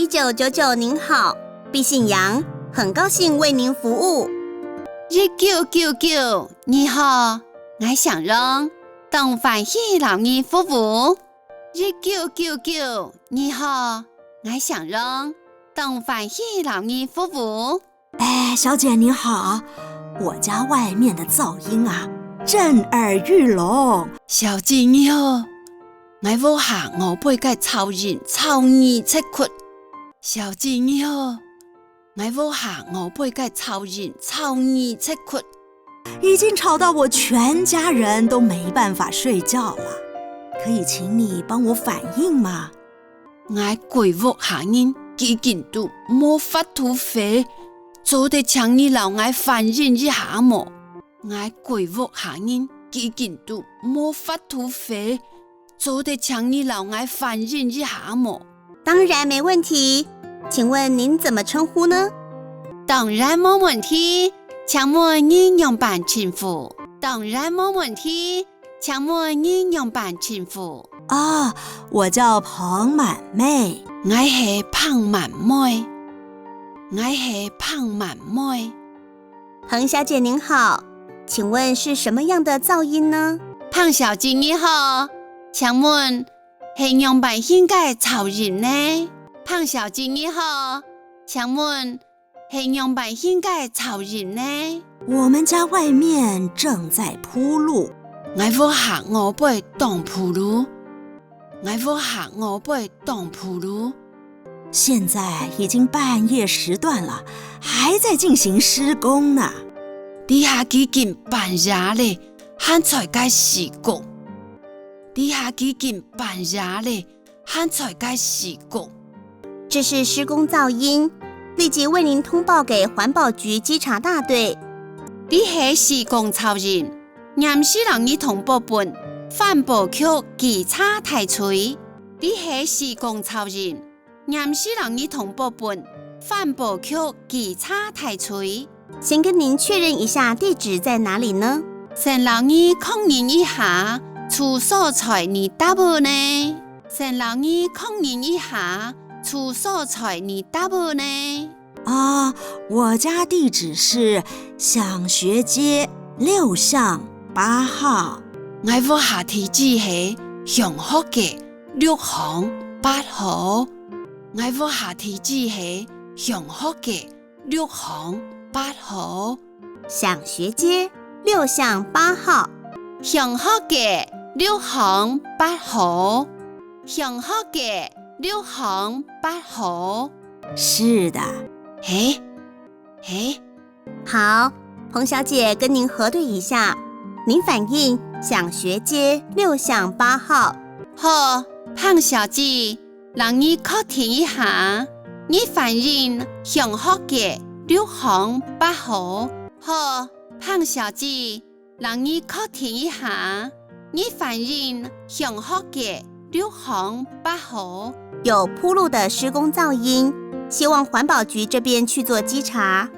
1999您好，毕信阳，很高兴为您服务。1999你好，我想让邓凡喜老你服务。1999你好，我想让邓凡喜老你服务。小姐您好，我家外面的噪音啊，震耳欲聋。小姐你好，我屋下我背嘅噪音吵你出骨。小姐你好，我屋下我背嘅噪音吵你出骨。已经吵到我全家人都没办法睡觉了，可以请你帮我反映吗？我鬼屋下人已經都冇法度飛，做得請你留我反映一下麼？我鬼屋下人已經都冇法度飛，做得請你留我反映一下麼？当然没问题，请问您怎么称呼呢？當然冇問題，請問你用辦稱呼？當然冇問題，請問你用辦稱呼？我叫彭满妹。我係彭滿妹，我係彭滿妹。彭小姐您好，请问是什么样的噪音呢？彭小姐你好，請問係用辦應該噪音呢？彭小姐你好，請問係用辦應該噪音呢？我们家外面正在鋪路。我屋下我背當鋪路，我屋下我背當鋪路。现在已经半夜时段了，还在进行施工呢。地下已經半夜了，還才該施工。地下已經半夜了，還才該施工。这是施工噪音，立即为您通報給環保局稽查大隊。你係施工噪音，嚴是讓你同部分環保局稽查大隊。你係施工噪音，嚴是讓你同部分環保局稽查大隊。先跟您確認一下地址在哪裡呢？先讓你確認一下處所在你答不呢？先讓你確認一下處所在你答不呢？我家地址是享學街6巷8號。我屋下地址係享學街6巷8號。我屋下地址係享學街6巷8號。享學街6巷8號。享學街6巷8號。享學街6巷8號。是的。好，彭小姐跟您核對一下，您反映享學街6巷8號。好，彭小姐，讓你確定一下，你反映享學街6巷8號。好，彭小姐，讓你確定一下，你反映享學街6巷8號。有鋪路的施工噪音，希望環保局這邊去做稽查。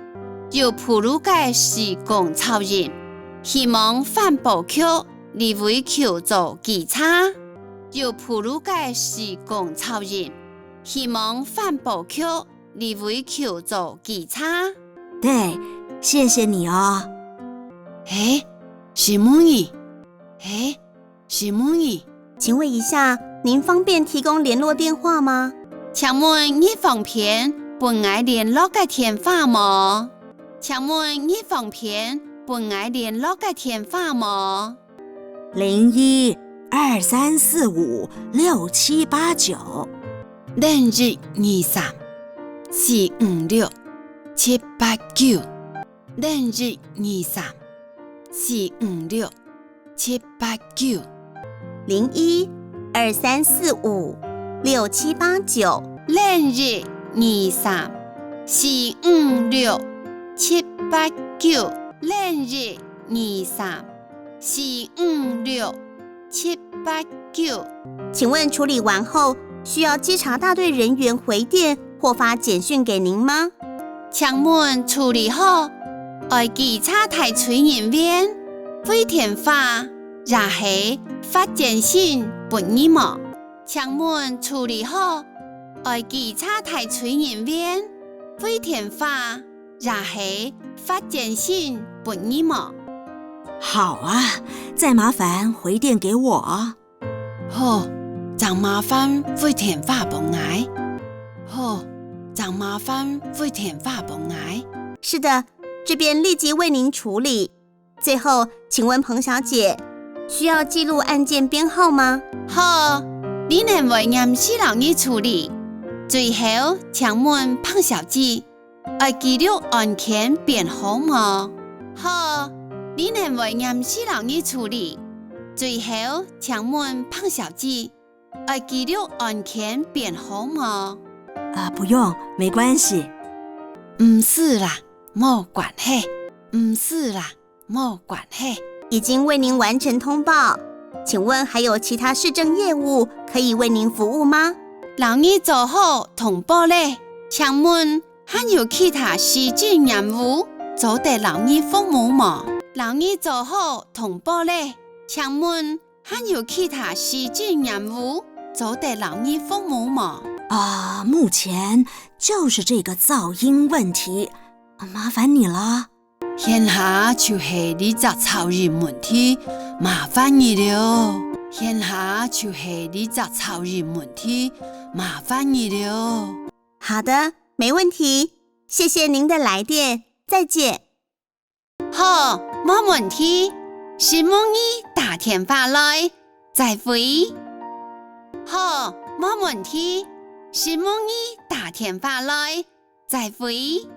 有鋪路嘅施工噪音，希望環保局嚟為求做稽查。有鋪路嘅施工噪音，希望環保局嚟為求做稽查。对，謝謝你哦。是乜嘢？是乜嘢？請問一下，您方便提供聯絡電話嗎？請問你方便本愛聯絡嘅電話嗎？請問你方便本愛聯絡嘅電話嗎？0123456789。0123456789。0123456789。0123456789。0123456789。0123456789。請問處理完後，需要稽查大隊人員回電或發簡訊給您嗎？請問處理後，愛稽查大隊人員回電話，也係發簡訊給你嗎？請問處理後，愛檢查台水人員廢電化，也係發電信本意麼？好啊，再麻煩回電給我。好，再麻煩回電話俾我。好，再麻煩回電話俾我。是的，這邊立即為您處理。最後，請問彭小姐，需要記錄案件編號嗎？好，你能為嚴師老你處理。最後，請問彭小姐，愛記錄案件編號嗎？好，你能為嚴師老你處理。最後，請問彭小姐，愛記錄案件編號嗎？不用，沒關係。唔是啦，冇關係。唔是啦，冇關係。已經為您完成通報，請問還有其他市政業務可以為您服務嗎？老你做好通報咧，請問還有其他市政任務做得老你服務嗎？老你做好通報咧，請問還有其他市政任務做得老你服務嗎？目前就是這個噪音問題，麻煩你了。現下就是你隻噪音問題，麻煩你了。現下就是你隻噪音問題，麻煩你了。好的，沒問題，謝謝您的來電，再見。好，冇問題，是夢兒打電話來，再會。好，冇問題，是夢兒打電話來，再會。